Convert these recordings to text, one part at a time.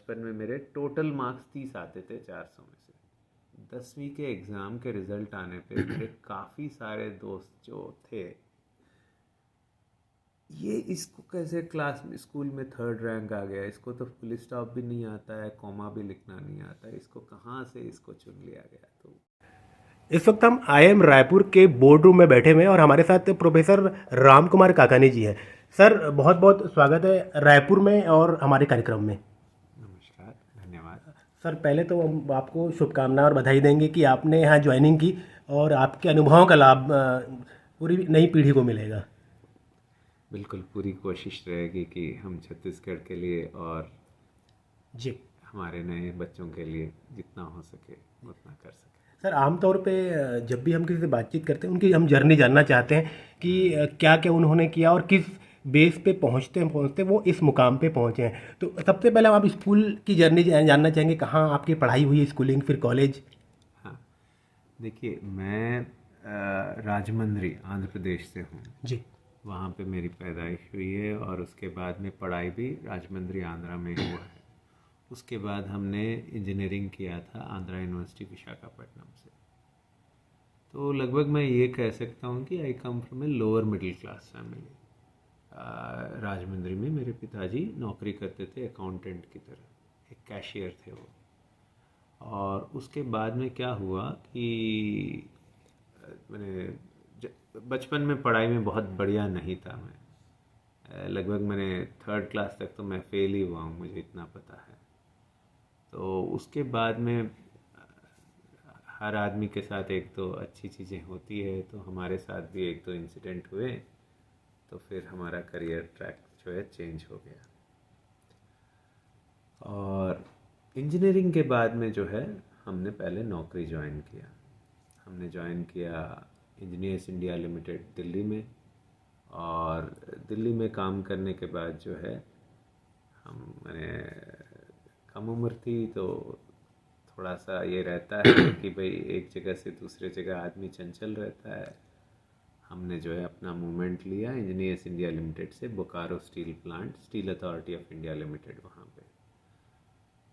बचपन में मेरे टोटल मार्क्स 30 आते थे 400 में से। 10वीं के एग्ज़ाम के रिज़ल्ट आने पे मेरे काफ़ी सारे दोस्त जो थे, ये इसको कैसे क्लास में स्कूल में 3rd रैंक आ गया, इसको तो फुल स्टॉप भी नहीं आता है, कॉमा भी लिखना नहीं आता है, इसको कहाँ से इसको चुन लिया गया। तो इस वक्त हम आईआईएम रायपुर के बोर्ड रूम में बैठे हुए हैं और हमारे साथ प्रोफेसर राम कुमार काकानी जी हैं। सर, बहुत बहुत स्वागत है रायपुर में और हमारे कार्यक्रम में। नमस्कार, धन्यवाद। सर, पहले तो हम आपको शुभकामनाएं और बधाई देंगे कि आपने यहाँ ज्वाइनिंग की और आपके अनुभवों का लाभ पूरी नई पीढ़ी को मिलेगा। बिल्कुल, पूरी कोशिश रहेगी कि हम छत्तीसगढ़ के लिए और जी हमारे नए बच्चों के लिए जितना हो सके उतना कर सके। सर, आमतौर पे जब भी हम किसी से बातचीत करते हैं उनकी हम जर्नी जानना चाहते हैं कि क्या क्या उन्होंने किया और किस बेस पे पहुंचते पहुंचते वो इस मुकाम पे पहुंचे हैं। तो सबसे पहले आप स्कूल की जर्नी जानना चाहेंगे, कहाँ आपकी पढ़ाई हुई, स्कूलिंग फिर कॉलेज? हाँ, देखिए, मैं राजमंद्री आंध्र प्रदेश से हूँ। जी वहाँ पे मेरी पैदाइश हुई है और उसके बाद में पढ़ाई भी राजमंद्री आंध्रा में हुआ है। उसके बाद हमने इंजीनियरिंग किया था आंध्रा यूनिवर्सिटी विशाखापट्टनम से। तो लगभग मैं ये कह सकता हूँ कि I come from a lower middle class family. Rajahmundry में मेरे पिताजी नौकरी करते थे अकाउंटेंट की तरह, एक कैशियर थे वो। और उसके बाद में क्या हुआ कि मैंने बचपन में पढ़ाई में बहुत बढ़िया नहीं था मैं। लगभग मैंने 3rd क्लास तक तो मैं फेल ही हुआ हूँ, मुझे इतना पता है। तो उसके बाद में हर आदमी के साथ एक तो अच्छी चीज़ें होती है, तो हमारे साथ भी एक दो इंसिडेंट हुए, तो फिर हमारा करियर ट्रैक जो है चेंज हो गया। और इंजीनियरिंग के बाद में जो है हमने पहले नौकरी ज्वाइन किया। हमने ज्वाइन किया इंजीनियर्स इंडिया लिमिटेड दिल्ली में। और दिल्ली में काम करने के बाद जो है मैंने कम उम्र थी, तो थोड़ा सा ये रहता है कि भाई एक जगह से दूसरे जगह आदमी चंचल रहता है। हमने जो है अपना मूवमेंट लिया इंजीनियर्स इंडिया लिमिटेड से Bokaro steel plant, steel authority of India limited, वहाँ पे।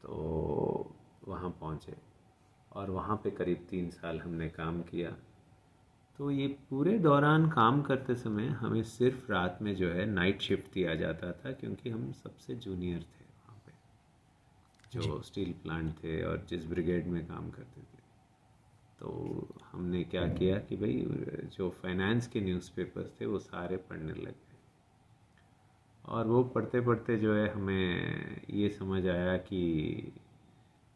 तो वहाँ पहुँचे और वहाँ पे करीब 3 साल हमने काम किया। तो ये पूरे दौरान काम करते समय हमें सिर्फ रात में जो है नाइट शिफ्ट दिया जाता था, क्योंकि हम सबसे जूनियर थे वहाँ पे, जी जो स्टील प्लांट थे और जिस ब्रिगेड में काम करते थे। तो हमने क्या किया कि भाई जो फाइनेंस के न्यूज़पेपर्स थे वो सारे पढ़ने लग गए। और वो पढ़ते पढ़ते जो है हमें ये समझ आया कि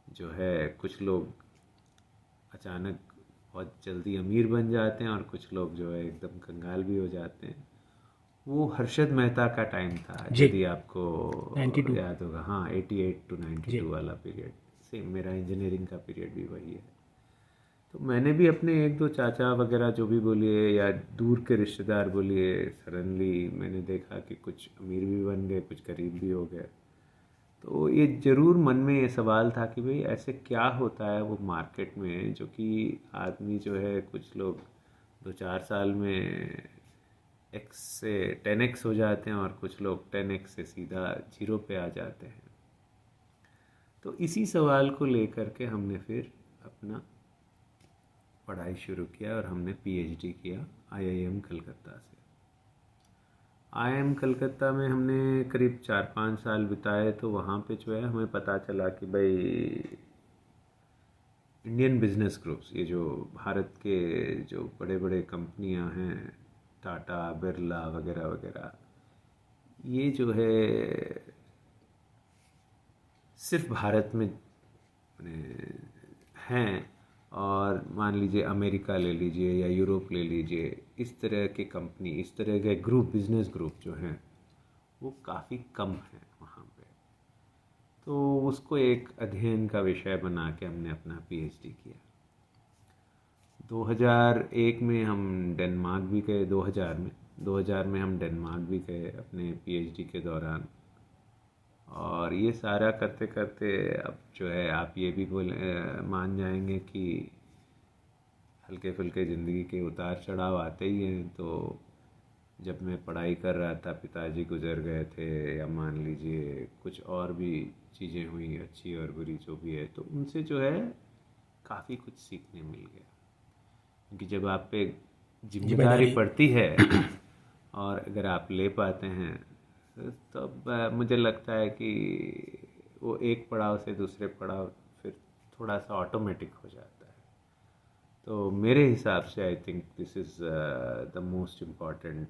जो है कुछ लोग अचानक बहुत जल्दी अमीर बन जाते हैं और कुछ लोग जो है एकदम कंगाल भी हो जाते हैं। वो हर्षद मेहता का टाइम था, जी यदि आपको 92। याद होगा। हाँ, 88 to 92 जी वाला पीरियड, सेम मेरा इंजीनियरिंग का पीरियड भी वही है। तो मैंने भी अपने एक दो चाचा वगैरह जो भी बोलिए या दूर के रिश्तेदार बोलिए, सडनली मैंने देखा कि कुछ अमीर भी बन गए, कुछ गरीब भी हो गए। तो ये ज़रूर मन में ये सवाल था कि भाई ऐसे क्या होता है वो मार्केट में, जो कि आदमी जो है, कुछ लोग 2-4 साल में एक्स से 10x हो जाते हैं और कुछ लोग 10x से सीधा 0 पे आ जाते हैं। तो इसी सवाल को लेकर के हमने फिर अपना पढ़ाई शुरू किया और हमने पीएचडी किया आईआईएम कलकत्ता से। आईआईएम कलकत्ता में हमने करीब 4-5 साल बिताए। तो वहाँ पे जो है हमें पता चला कि भाई इंडियन बिजनेस ग्रुप्स, ये जो भारत के जो बड़े बड़े कंपनियां हैं, टाटा, बिरला वगैरह वगैरह, ये जो है सिर्फ भारत में हैं। और मान लीजिए अमेरिका ले लीजिए या यूरोप ले लीजिए, इस तरह के कंपनी, इस तरह के ग्रुप, बिजनेस ग्रुप जो हैं वो काफ़ी कम हैं वहाँ पे। तो उसको एक अध्ययन का विषय बना के हमने अपना पीएचडी किया। 2001 में हम डेनमार्क भी गए। 2000 में हम डेनमार्क भी गए अपने पीएचडी के दौरान। और ये सारा करते करते अब जो है आप ये भी मान जाएंगे कि हल्के फुल्के ज़िंदगी के उतार चढ़ाव आते ही हैं। तो जब मैं पढ़ाई कर रहा था, पिताजी गुजर गए थे, या मान लीजिए कुछ और भी चीज़ें हुई अच्छी और बुरी जो भी है, तो उनसे जो है काफ़ी कुछ सीखने मिल गया। क्योंकि जब आप पे जिम्मेदारी जिम्मेदारी। पड़ती है और अगर आप ले पाते हैं, तब मुझे लगता है कि वो एक पड़ाव से दूसरे पड़ाव फिर थोड़ा सा ऑटोमेटिक हो जाता है। तो मेरे हिसाब से I think this is the most important,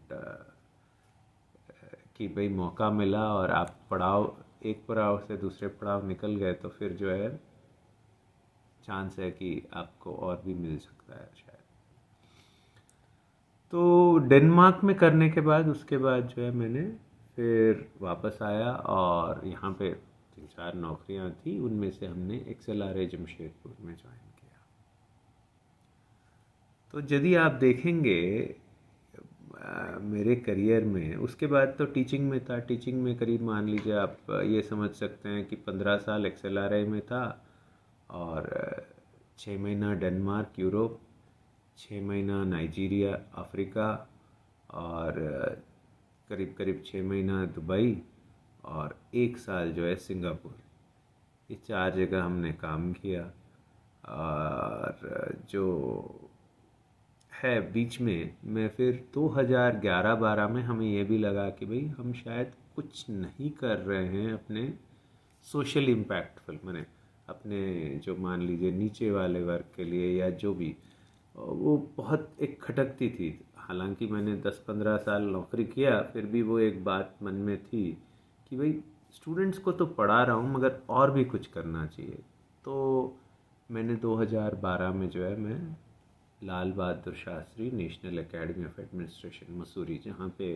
कि भाई मौका मिला और आप पड़ाव, एक पड़ाव से दूसरे पड़ाव निकल गए, तो फिर जो है चांस है कि आपको और भी मिल सकता है शायद। तो डेनमार्क में करने के बाद उसके बाद जो है मैंने फिर वापस आया और यहाँ पे 3-4 नौकरियाँ थी, उनमें से हमने XLRA जमशेदपुर में ज्वाइन किया। तो यदि आप देखेंगे मेरे करियर में, उसके बाद तो टीचिंग में था। टीचिंग में करीब मान लीजिए आप ये समझ सकते हैं कि 15 साल XLRA में था, और 6 महीना डेनमार्क यूरोप, 6 महीना नाइजीरिया अफ्रीका, और करीब करीब 6 महीना दुबई, और 1 साल जो है सिंगापुर। ये 4 जगह हमने काम किया। और जो है बीच में, मैं फिर 2011-12 में हमें ये भी लगा कि भाई हम शायद कुछ नहीं कर रहे हैं अपने सोशल इम्पैक्टफुल, मैंने अपने जो मान लीजिए नीचे वाले वर्ग के लिए या जो भी, वो बहुत एक खटकती थी। हालांकि मैंने 10-15 साल नौकरी किया, फिर भी वो एक बात मन में थी कि भाई स्टूडेंट्स को तो पढ़ा रहा हूँ मगर और भी कुछ करना चाहिए। तो मैंने 2012 में जो है मैं Lal Bahadur Shastri national academy of administration Mussoorie, जहाँ पे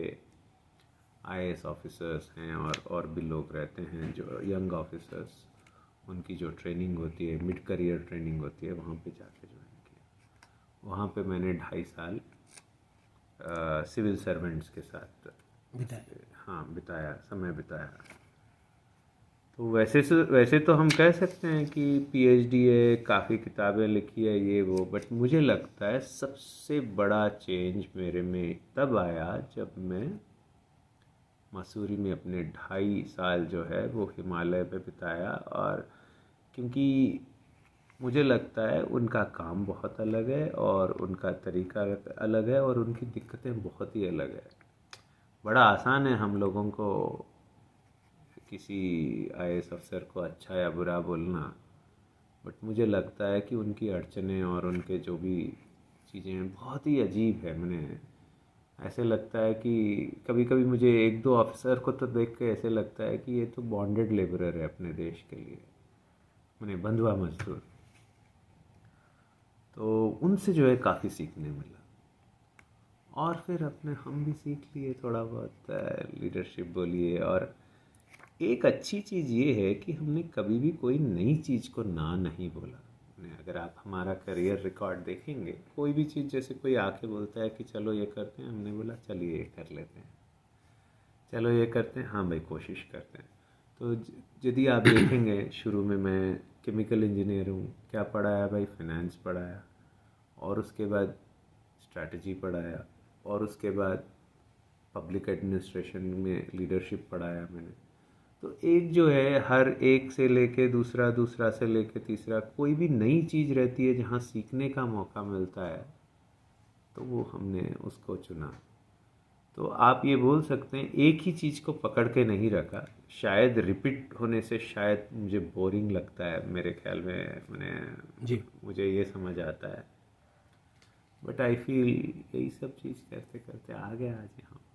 IAS ऑफिसर्स हैं और भी लोग रहते हैं जो यंग ऑफिसर्स, उनकी जो ट्रेनिंग होती है, मिड करियर ट्रेनिंग होती है, वहाँ पे जाके ज्वाइन किया। वहाँ पे मैंने 2.5 साल सिविल सर्वेंट्स के साथ बिताया। बिताया, समय बिताया। तो वैसे तो हम कह सकते हैं कि PhD है, काफ़ी किताबें लिखी है, ये वो, बट मुझे लगता है सबसे बड़ा चेंज मेरे में तब आया जब मैं मसूरी में अपने 2.5 साल जो है वो हिमालय पे बिताया। और क्योंकि मुझे लगता है उनका काम बहुत अलग है और उनका तरीका अलग है और उनकी दिक्कतें बहुत ही अलग है। बड़ा आसान है हम लोगों को किसी IAS अफसर को अच्छा या बुरा बोलना, बट मुझे लगता है कि उनकी अड़चनें और उनके जो भी चीज़ें हैं बहुत ही अजीब है। मैंने ऐसे लगता है कि कभी कभी मुझे 1-2 अफसर को तो देख के ऐसे लगता है कि ये तो बॉन्डेड लेबरर है अपने देश के लिए, मैंने बंधुआ मजदूर। तो उनसे जो है काफ़ी सीखने मिला। और फिर अपने हम भी सीख लिए थोड़ा बहुत लीडरशिप बोलिए। और एक अच्छी चीज़ ये है कि हमने कभी भी कोई नई चीज़ को ना नहीं बोला। अगर आप हमारा करियर रिकॉर्ड देखेंगे, कोई भी चीज़ जैसे कोई आके बोलता है कि चलो ये करते हैं, हमने बोला चलिए ये कर लेते हैं, चलो ये करते हैं, हाँ भाई कोशिश करते हैं। तो यदि आप देखेंगे शुरू में मैं केमिकल इंजीनियर हूँ, क्या पढ़ाया भाई, फाइनेंस पढ़ाया, और उसके बाद स्ट्रैटेजी पढ़ाया, और उसके बाद पब्लिक एडमिनिस्ट्रेशन में लीडरशिप पढ़ाया मैंने। तो एक जो है हर एक से लेके दूसरा, दूसरा से लेके तीसरा, कोई भी नई चीज़ रहती है जहाँ सीखने का मौका मिलता है, तो वो हमने उसको चुना। तो आप ये बोल सकते हैं एक ही चीज़ को पकड़ के नहीं रखा। शायद रिपीट होने से शायद मुझे बोरिंग लगता है, मेरे ख्याल में जी। मुझे ये समझ आता है। बट आई फील यही सब चीज़ करते करते आ गया आज यहाँ पे।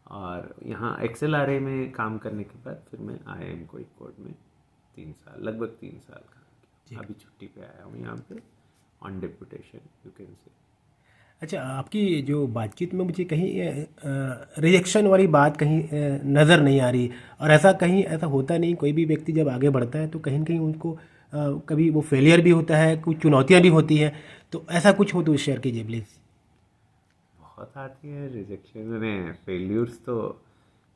और यहाँ XLRA में काम करने के बाद फिर मैं IIM कोझिकोड में 3 साल, लगभग 3 साल काम किया। अभी छुट्टी पे आया हूँ यहाँ पे, on deputation you can say. अच्छा, आपकी जो बातचीत में मुझे कहीं रिजेक्शन वाली बात कहीं नज़र नहीं आ रही। और ऐसा कहीं ऐसा होता नहीं, कोई भी व्यक्ति जब आगे बढ़ता है तो कहीं न कहीं उनको कभी वो फेलियर भी होता है, कुछ चुनौतियाँ भी होती हैं। तो ऐसा कुछ हो तो शेयर कीजिए प्लीज़। बहुत आती है रिजेक्शन में, फेल्यूर्स तो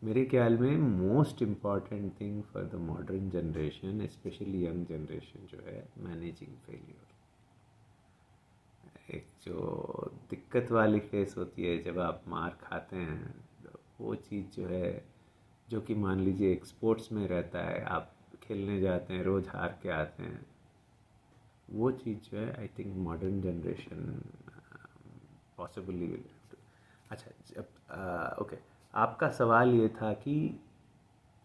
मेरे ख्याल में most important thing for the modern generation, specially young generation जो है, मैनेजिंग फेल्यूर। एक जो दिक्कत वाली फेस होती है जब आप मार खाते हैं, तो वो चीज़ जो है, जो कि मान लीजिए एक स्पोर्ट्स में रहता है, आप खेलने जाते हैं, रोज़ हार के आते हैं, वो चीज़ जो है I think modern generation possibly. अच्छा, जब ओके, आपका सवाल ये था कि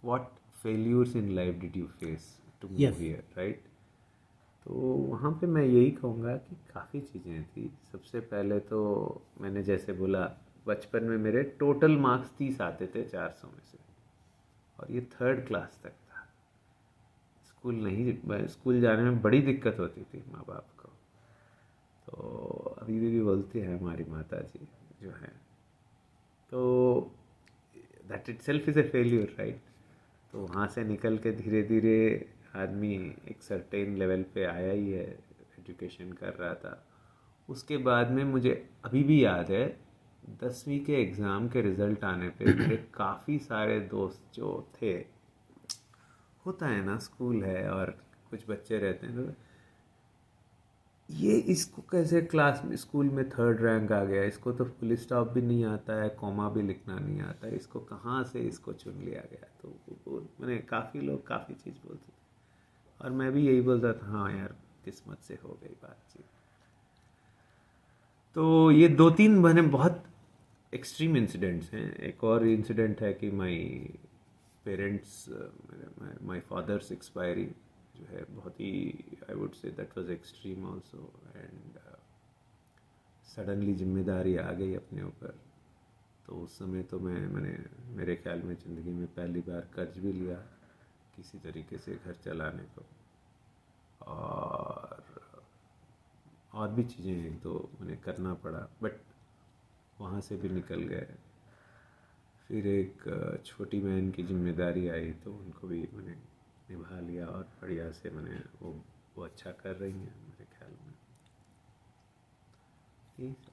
what failures in life did you face to move yes. Here, right? तो वहाँ पे मैं यही कहूँगा कि काफ़ी चीज़ें थी। सबसे पहले तो मैंने जैसे बोला, बचपन में मेरे टोटल मार्क्स 30 आते थे 400 में से, और ये थर्ड क्लास तक था। स्कूल जाने में बड़ी दिक्कत होती थी माँ बाप को। तो अभी भी बोलते हैं हमारी माता जी जो है, तो that it self is a failure, right? तो वहाँ से निकल के धीरे धीरे आदमी एक सर्टेन लेवल पे आया ही है, एजुकेशन कर रहा था। उसके बाद में मुझे अभी भी याद है, 10वीं के एग्ज़ाम के रिज़ल्ट आने पे मेरे काफ़ी सारे दोस्त जो थे, होता है ना, स्कूल है और कुछ बच्चे रहते हैं, तो ये इसको कैसे क्लास में स्कूल में थर्ड रैंक आ गया, इसको तो फुल स्टॉप भी नहीं आता है, कॉमा भी लिखना नहीं आता है, इसको कहाँ से इसको चुन लिया गया। तो मैंने काफ़ी लोग काफ़ी चीज़ बोलते थे, और मैं भी यही बोलता था, हाँ यार किस्मत से हो गई बातचीत। तो ये दो तीन मैंने बहुत एक्सट्रीम इंसिडेंट्स हैं। एक और इंसिडेंट है कि my parents, my father's expiry जो है बहुत ही, I would say that was extreme also, and suddenly जिम्मेदारी आ गई अपने ऊपर। तो उस समय तो मैंने मेरे ख्याल में ज़िंदगी में पहली बार कर्ज भी लिया किसी तरीके से घर चलाने को, और भी चीज़ें एक दो मैंने करना पड़ा, बट वहाँ से भी निकल गए। फिर एक छोटी बहन की जिम्मेदारी आई तो उनको भी मैंने निभा लिया, और बढ़िया से मैंने वो अच्छा कर रही हैं मेरे ख्याल में। यही सब।